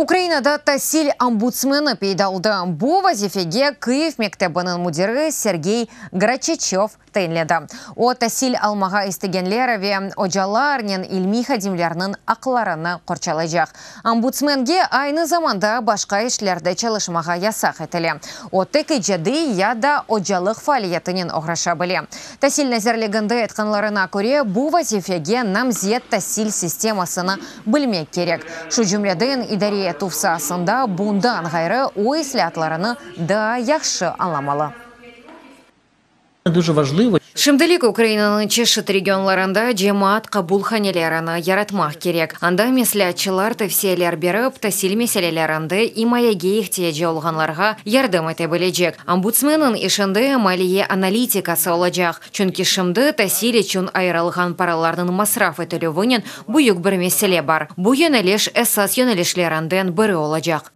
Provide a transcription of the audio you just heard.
Украинада тәсіл омбудсмена пейдалды. Бу вазифеге Киев мектебінің мудиры Сергей Грачичев тәйінледі. О тәсіл алмаға істегенлерове ожаларнен илми хадимлерінің ақыларыны қорчалайжақ. Омбудсменге айны заманда башқа ішлерді çalışmaға ясақ етілі. О текі жады яда ожалық фалиетінен оғраша білі. Тәсіл нәзірлігінді етқанларына көре бу вазифеге намзет тәсіл системасыны білмек керек. Шу жүмреден идария туфсасында бундан ғайры ой слятларыны да яхшы анламалы. Дуже важливо. Шымдылик Украинаның чешет регионларында жемаат кабулханелераны яратмақ керек. Анда меслячылар тәфсиелер беріп, тәсіл мәселелерінді имаяге ихтияжы олғанларға ярдым ете білежек. Омбудсменның ішінде малие аналитикасы олажақ. Чүнки шымды тәсіл үшін айрылған паралардың масраф етілі вынен бұйық бір меселе бар. Бұ йөнелеш әсас йөнелешлерінден бірі олажақ.